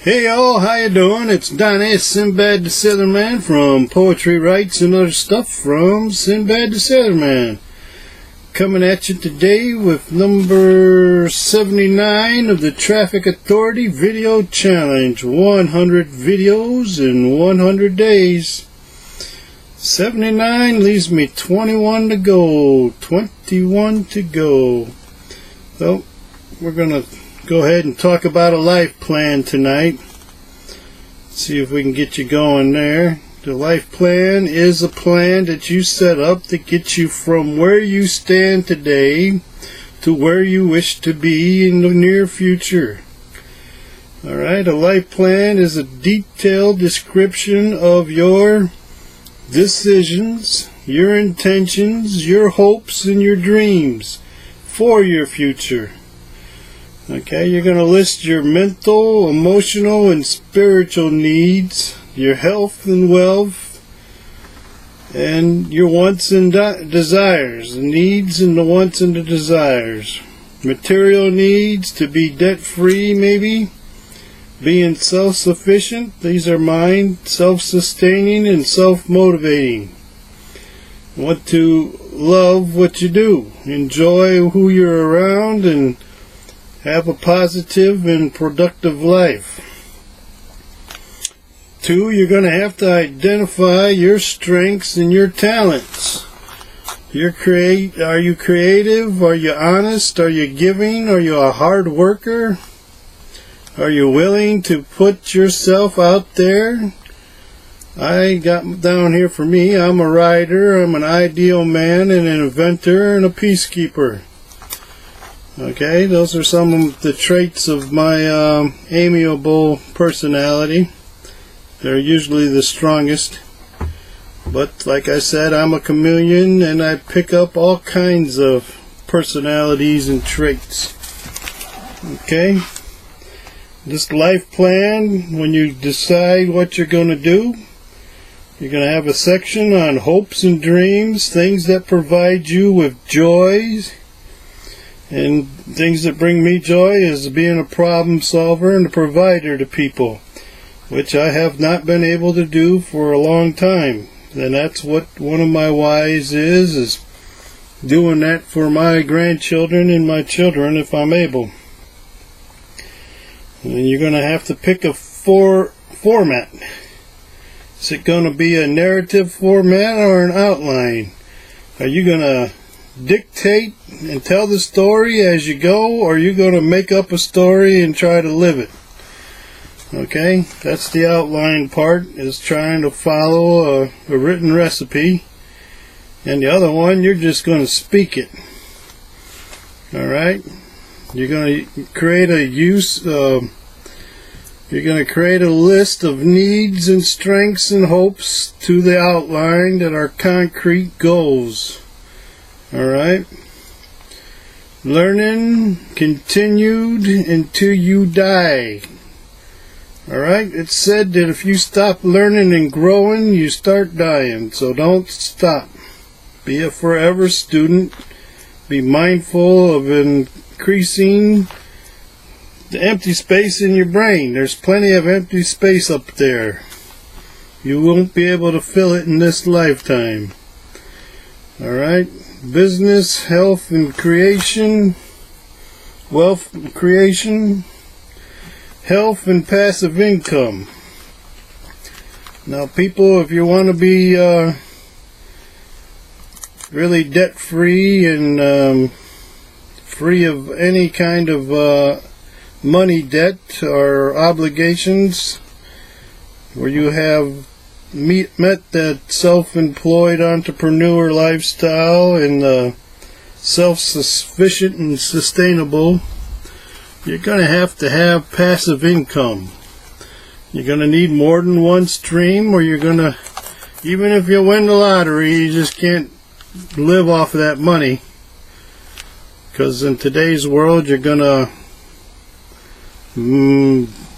Hey y'all, how you doing? It's Donnie, Sinbad the Sailor Man from Poetry Writes and Other Stuff from Sinbad the Sailor Man. Coming at you today with number 79 of the Traffic Authority Video Challenge. 100 videos in 100 days. 79 leaves me 21 to go. 21 to go. So, we're going to go ahead and talk about a life plan tonight. See if we can get you going there. The life plan is a plan that you set up to get you from where you stand today to where you wish to be in the near future. Alright, a life plan is a detailed description of your decisions, your intentions, your hopes, and your dreams for your future. Okay, you're going to list your mental, emotional, and spiritual needs, your health and wealth, and your wants and desires, the needs and the wants and the desires. Material needs, to be debt-free maybe, being self-sufficient, these are mine, self-sustaining and self-motivating. Want to love what you do, enjoy who you're around, and have a positive and productive life. 2, you're going to have to identify your strengths and your talents. Are you creative? Are you honest? Are you giving? Are you a hard worker? Are you willing to put yourself out there? I got down here for me. I'm a writer, I'm an ideal man, and an inventor, and a peacekeeper. Okay, those are some of the traits of my amiable personality. They're usually the strongest. But like I said, I'm a chameleon and I pick up all kinds of personalities and traits. Okay? This life plan, when you decide what you're going to do, you're going to have a section on hopes and dreams, things that provide you with joys. And things that bring me joy is being a problem solver and a provider to people, which I have not been able to do for a long time. And that's what one of my whys is doing that for my grandchildren and my children if I'm able. And you're going to have to pick a format. Is it going to be a narrative format or an outline? Are you going to dictate and tell the story as you go, or are you going to make up a story and try to live it? Okay, that's the outline part, is trying to follow a written recipe, and the other one, you're just going to speak it. Alright, you're going to create a list of needs and strengths and hopes to the outline that are concrete goals. Alright, learning continued until you die. Alright, it's said that if you stop learning and growing, you start dying. So don't stop. Be a forever student. Be mindful of increasing the empty space in your brain. There's plenty of empty space up there. You won't be able to fill it in this lifetime. Alright, business, health and creation, wealth and creation, health and passive income. Now people, if you want to be really debt free and free of any kind of money debt or obligations, where you have met that self-employed entrepreneur lifestyle and self-sufficient and sustainable, you're going to have passive income. You're going to need more than one stream, or you're going to, even if you win the lottery, you just can't live off of that money. Because in today's world, you're going to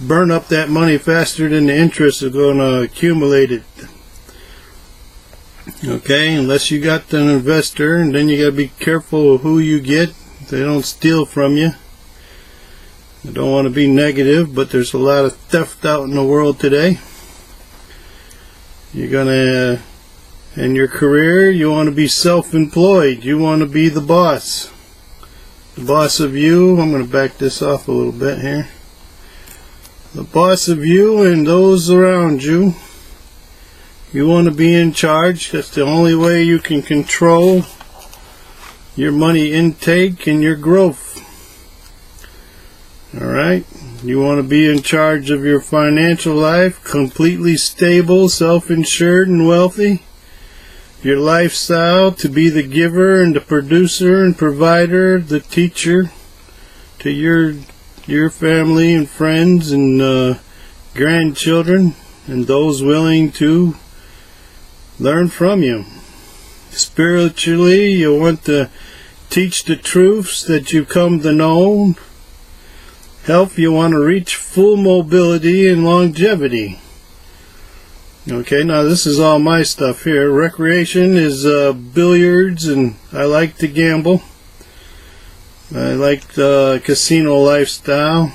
burn up that money faster than the interest is going to accumulate it. Okay, unless you got an investor, and then you got to be careful of who you get. They don't steal from you. I don't want to be negative, but there's a lot of theft out in the world today. You're gonna, in your career, you want to be self-employed. You want to be the boss. The boss of you. I'm going to back this off a little bit here. The boss of you and those around you. You want to be in charge. That's the only way you can control your money intake and your growth. Alright? You want to be in charge of your financial life, completely stable, self-insured, and wealthy. Your lifestyle, to be the giver and the producer and provider, the teacher to your family and friends and grandchildren and those willing to learn from you. Spiritually, you want to teach the truths that you come to know. Health, you want to reach full mobility and longevity. Okay, now this is all my stuff here. Recreation is billiards, and I like to gamble. I like the casino lifestyle.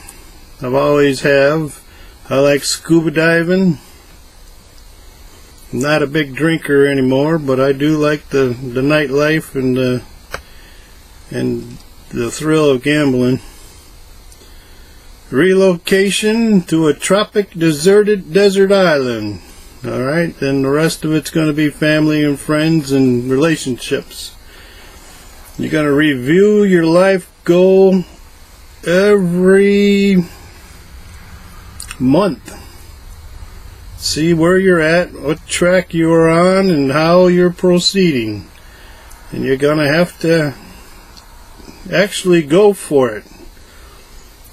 I've always have. I like scuba diving. I'm not a big drinker anymore, but I do like the nightlife and the thrill of gambling. Relocation to a tropic deserted desert island. Alright, then the rest of it's going to be family and friends and relationships. You're going to review your life goal every month. See where you're at, what track you are on, and how you're proceeding. And you're going to have to actually go for it.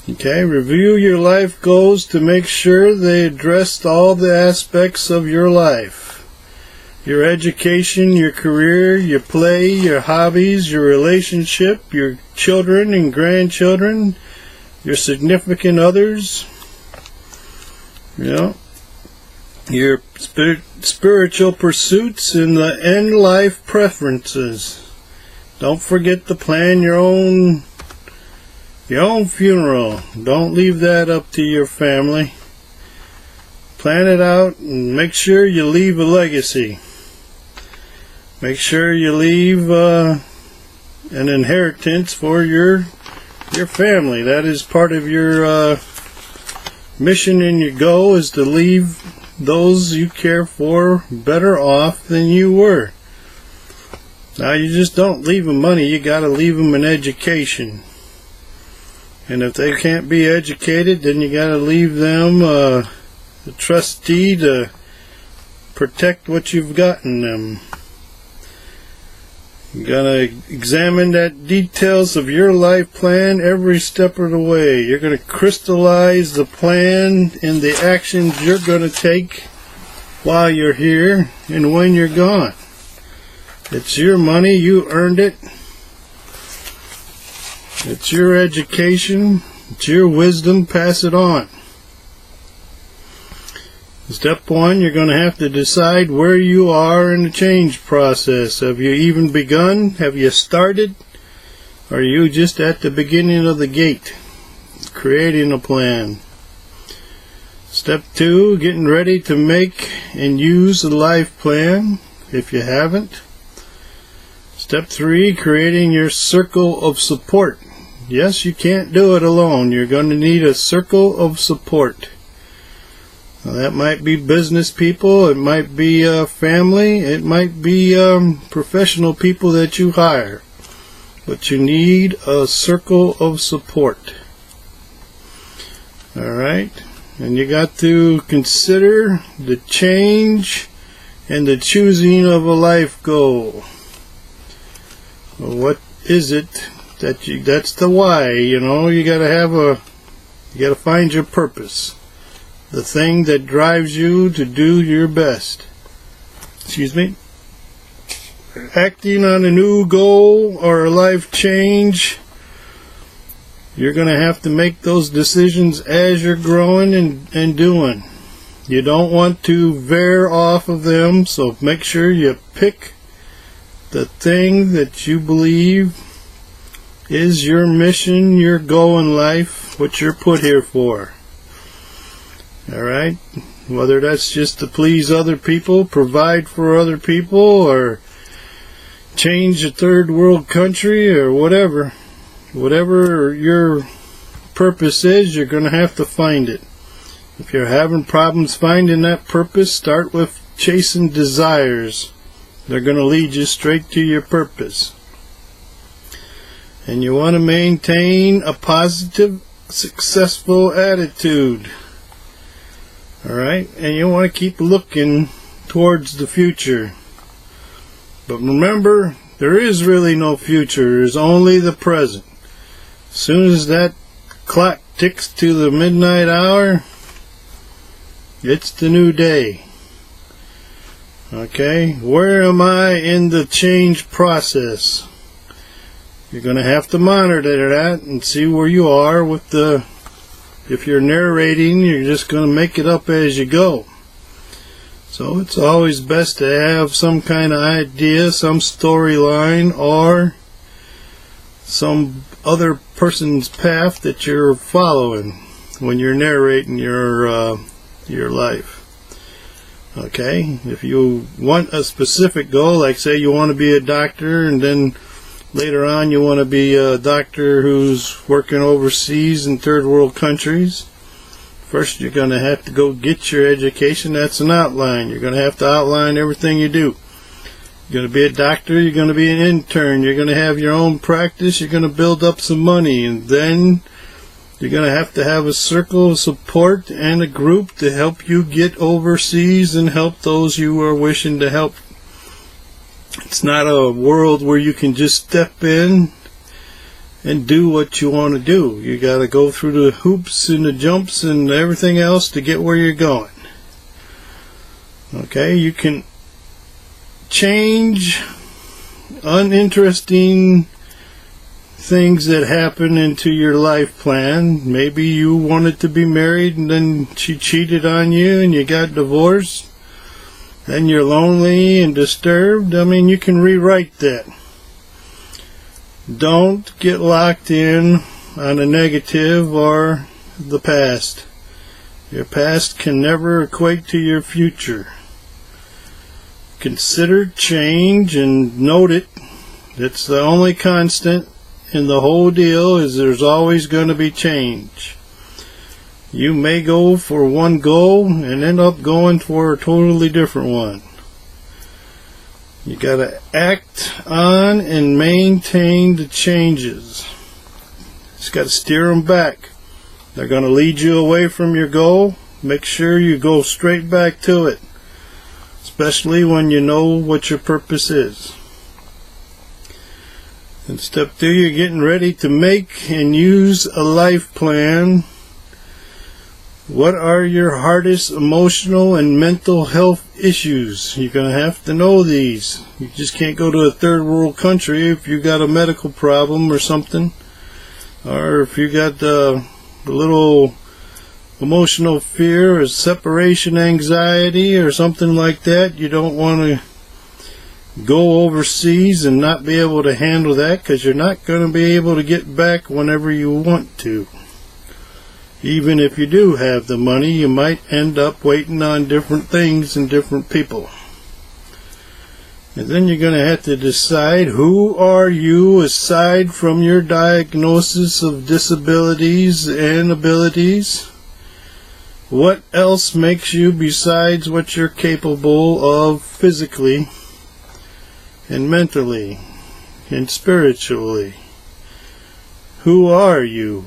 Okay, review your life goals to make sure they addressed all the aspects of your life. Your education, your career, your play, your hobbies, your relationship, your children and grandchildren, your significant others, your spiritual pursuits, and the end life preferences. Don't forget to plan your own funeral. Don't leave that up to your family. Plan it out and make sure you leave a legacy. Make sure you leave an inheritance for your family. That is part of your mission, and your goal is to leave those you care for better off than you were. Now, you just don't leave them money, you got to leave them an education. And if they can't be educated, then you got to leave them a trustee to protect what you've gotten them. You got to examine that details of your life plan every step of the way. You're going to crystallize the plan and the actions you're going to take while you're here and when you're gone. It's your money, you earned it. It's your education, it's your wisdom, pass it on. Step 1, you're going to have to decide where you are in the change process. Have you even begun? Have you started? Or are you just at the beginning of the gate, creating a plan? Step 2, getting ready to make and use a life plan, if you haven't. Step 3, creating your circle of support. Yes, you can't do it alone. You're going to need a circle of support. Now, that might be business people, it might be family, it might be professional people that you hire. But you need a circle of support. Alright? And you got to consider the change and the choosing of a life goal. Well, what is it that's the why? You gotta find your purpose, the thing that drives you to do your best. Acting on a new goal or a life change, you're gonna have to make those decisions as you're growing and doing. You don't want to veer off of them, so make sure you pick the thing that you believe is your mission, your goal in life, what you're put here for. Alright? Whether that's just to please other people, provide for other people, or change a third world country, or whatever. Whatever your purpose is, you're going to have to find it. If you're having problems finding that purpose, start with chasing desires. They're going to lead you straight to your purpose. And you want to maintain a positive, successful attitude. Alright? And you want to keep looking towards the future. But remember, there is really no future. There's only the present. As soon as that clock ticks to the midnight hour, it's the new day. Okay? Where am I in the change process? You're going to have to monitor that and see where you are with the... If you're narrating, you're just going to make it up as you go. So it's always best to have some kind of idea, some storyline, or some other person's path that you're following when you're narrating your life. Okay? If you want a specific goal, like say you want to be a doctor, and then later on you want to be a doctor who's working overseas in third world countries, first you're going to have to go get your education. That's an outline. You're going to have to outline everything you do. You're going to be a doctor, you're going to be an intern, you're going to have your own practice, you're going to build up some money, and then you're going to have a circle of support and a group to help you get overseas and help those you are wishing to help. It's not a world where you can just step in and do what you want to do. You got to go through the hoops and the jumps and everything else to get where you're going. Okay, you can change uninteresting things that happen into your life plan. Maybe you wanted to be married and then she cheated on you and you got divorced. Then you're lonely and disturbed. I mean, you can rewrite that. Don't get locked in on a negative or the past. Your past can never equate to your future. Consider change and note it. It's the only constant in the whole deal, is there's always going to be change. You may go for one goal and end up going for a totally different one. You got to act on and maintain the changes. Just got to steer them back. They're going to lead you away from your goal. Make sure you go straight back to it, especially when you know what your purpose is. And step 2, you're getting ready to make and use a life plan. What are your hardest emotional and mental health issues? You're going to have to know these. You just can't go to a third world country if you got a medical problem or something. Or if you got a little emotional fear or separation anxiety or something like that. You don't want to go overseas and not be able to handle that, because you're not going to be able to get back whenever you want to. Even if you do have the money, you might end up waiting on different things and different people. And then you're going to have to decide, who are you aside from your diagnosis of disabilities and abilities? What else makes you besides what you're capable of physically and mentally and spiritually? Who are you?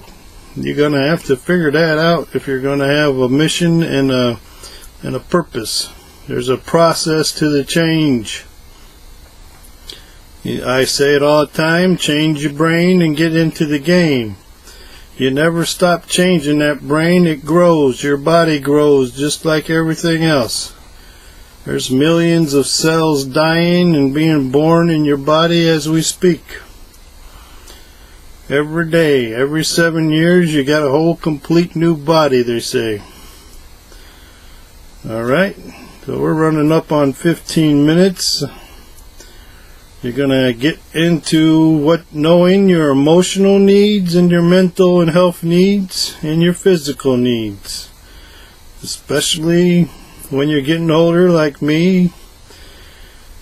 You're going to have to figure that out if you're going to have a mission and a purpose. There's a process to the change. I say it all the time, change your brain and get into the game. You never stop changing that brain. It grows. Your body grows just like everything else. There's millions of cells dying and being born in your body as we speak. Every day, every 7 years, you got a whole complete new body, they say. Alright, so we're running up on 15 minutes. You're going to get into knowing your emotional needs and your mental and health needs and your physical needs. Especially when you're getting older like me,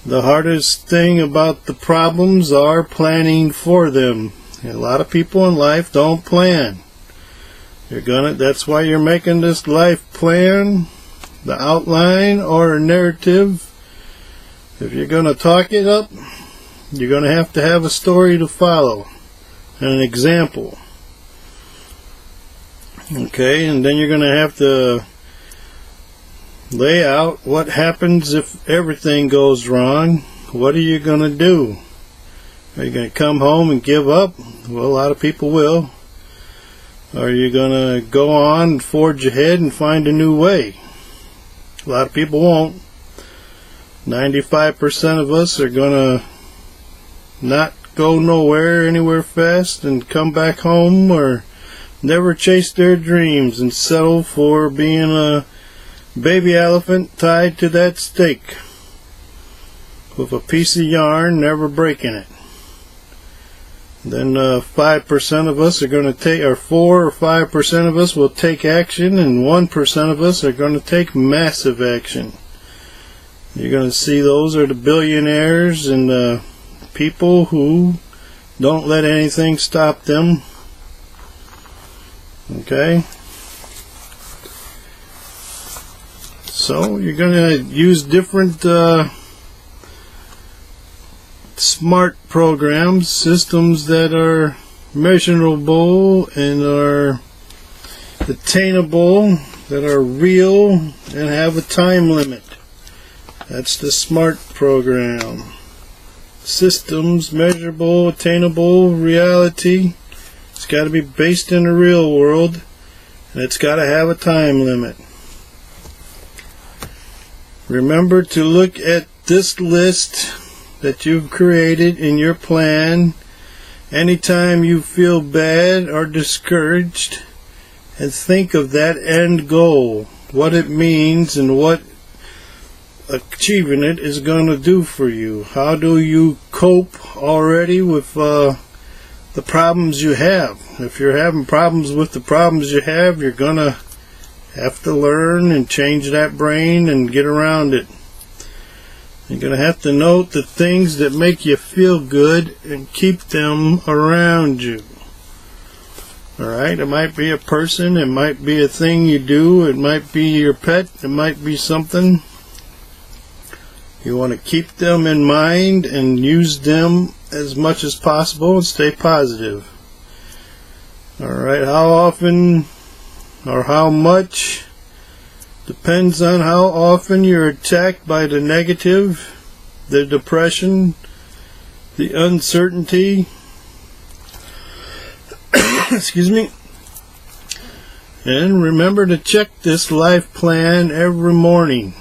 the hardest thing about the problems are planning for them. A lot of people in life don't plan. That's why you're making this life plan, the outline or a narrative. If you're going to talk it up, you're going to have a story to follow and an example. Okay, and then you're going to have to lay out what happens if everything goes wrong. What are you going to do? Are you going to come home and give up? Well, a lot of people will. Are you going to go on and forge ahead and find a new way? A lot of people won't. 95% of us are going to not go anywhere fast and come back home, or never chase their dreams and settle for being a baby elephant tied to that stake with a piece of yarn, never breaking it. Then 5% of us are going to take, or 4 or 5% of us will take action, and 1% of us are going to take massive action. You're going to see those are the billionaires and the people who don't let anything stop them. Okay? So you're going to use different smart programs, systems that are measurable and are attainable, that are real and have a time limit. That's the SMART program. Systems, measurable, attainable, reality. It's got to be based in the real world, and it's got to have a time limit. Remember to look at this list that you've created in your plan anytime you feel bad or discouraged, and think of that end goal, what it means and what achieving it is going to do for you. How do you cope already with the problems you have? If you're having problems with the problems you have, you're going to have to learn and change that brain and get around it. You're going to have to note the things that make you feel good and keep them around you. Alright, it might be a person, it might be a thing you do, it might be your pet, it might be something. You want to keep them in mind and use them as much as possible and stay positive. Alright, how often or how much depends on how often you're attacked by the negative, the depression, the uncertainty. Excuse me. And remember to check this life plan every morning.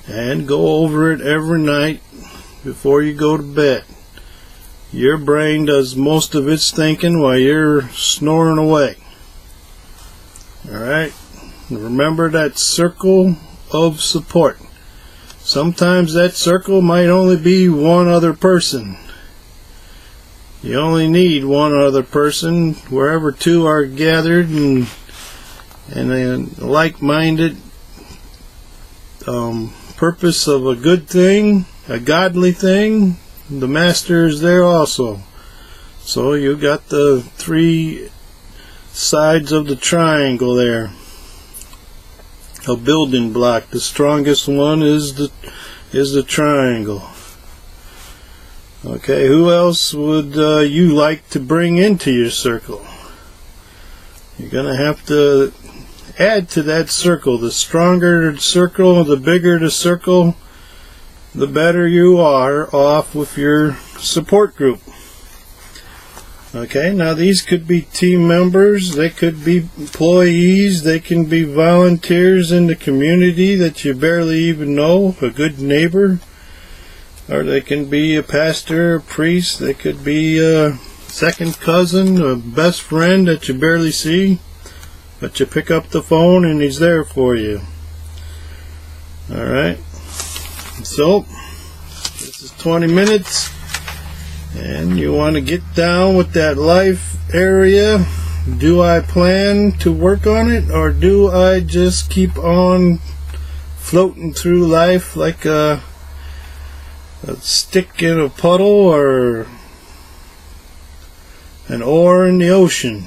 And go over it every night before you go to bed. Your brain does most of its thinking while you're snoring away. Alright? Remember that circle of support. Sometimes that circle might only be one other person. You only need one other person wherever two are gathered and like-minded purpose of a good thing, a godly thing. The master is there also. So you got the 3 sides of the triangle there. A building block. The strongest one is the triangle. Okay, who else would you like to bring into your circle? You're gonna have to add to that circle. The stronger the circle, the bigger the circle, the better you are off with your support group. Okay, now these could be team members, they could be employees, they can be volunteers in the community that you barely even know, a good neighbor, or they can be a pastor, a priest, they could be a second cousin, a best friend that you barely see, but you pick up the phone and he's there for you. Alright, so this This is 20 minutes, and you want to get down with that life area. Do I plan to work on it, or do I just keep on floating through life like a stick in a puddle or an oar in the ocean?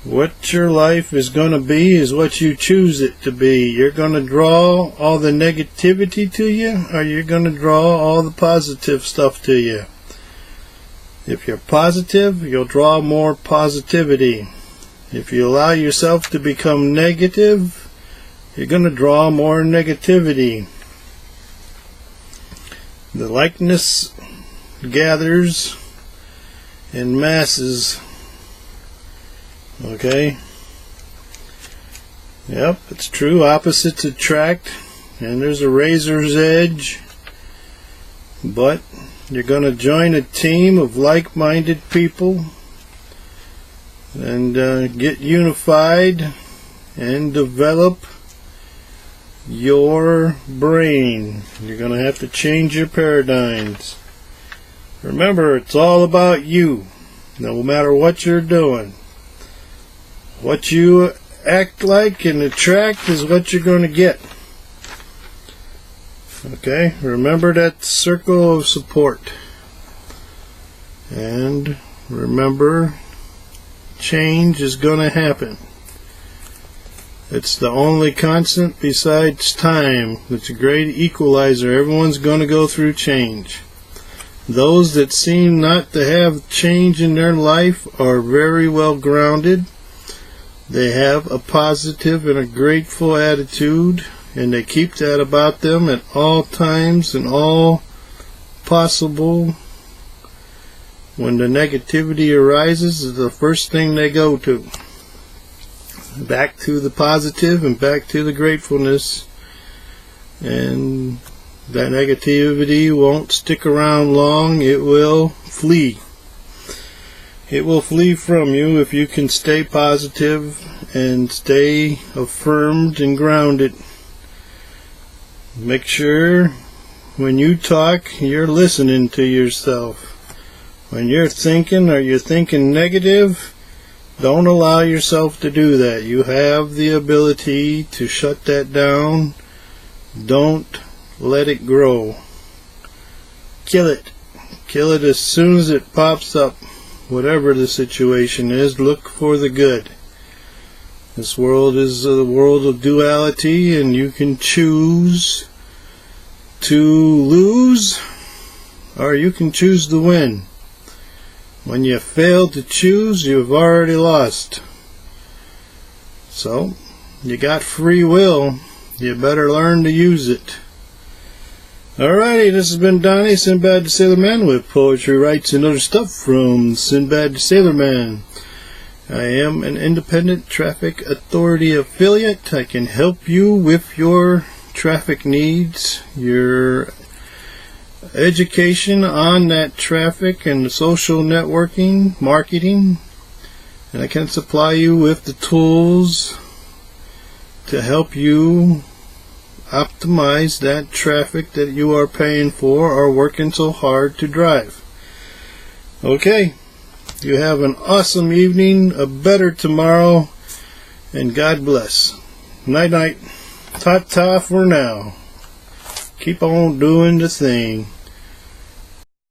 What your life is going to be is what you choose it to be. You're going to draw all the negativity to you, or you're going to draw all the positive stuff to you. If you're positive, you'll draw more positivity. If you allow yourself to become negative, you're going to draw more negativity. The likeness gathers in masses. Okay? Yep, it's true. Opposites attract, and there's a razor's edge. But you're going to join a team of like-minded people and get unified and develop your brain. You're going to have to change your paradigms. Remember, it's all about you, no matter what you're doing. What you act like and attract is what you're going to get. Okay, remember that circle of support. And remember, change is going to happen. It's the only constant besides time. It's a great equalizer. Everyone's going to go through change. Those that seem not to have change in their life are very well grounded. They have a positive and a grateful attitude, and they keep that about them at all times and all possible. When the negativity arises, is the first thing they go to. Back to the positive and back to the gratefulness. And that negativity won't stick around long. It will flee. It will flee from you if you can stay positive and stay affirmed and grounded. Make sure when you talk, you're listening to yourself. When you're thinking or you're thinking negative, don't allow yourself to do that. You have the ability to shut that down. Don't let it grow. Kill it. Kill it as soon as it pops up. Whatever the situation is, look for the good. This world is a world of duality, and you can choose to lose, or you can choose to win. When you fail to choose, you've already lost. So, you got free will. You better learn to use it. Alrighty, this has been Donnie, Sinbad the Sailor Man, with poetry, rights, and other stuff from Sinbad the Sailor Man. I am an independent traffic authority affiliate. I can help you with your traffic needs, your education on that traffic and the social networking, marketing, and I can supply you with the tools to help you optimize that traffic that you are paying for or working so hard to drive. Okay, you have an awesome evening, a better tomorrow, and God bless. Night night. Ta-ta for now. Keep on doing the thing.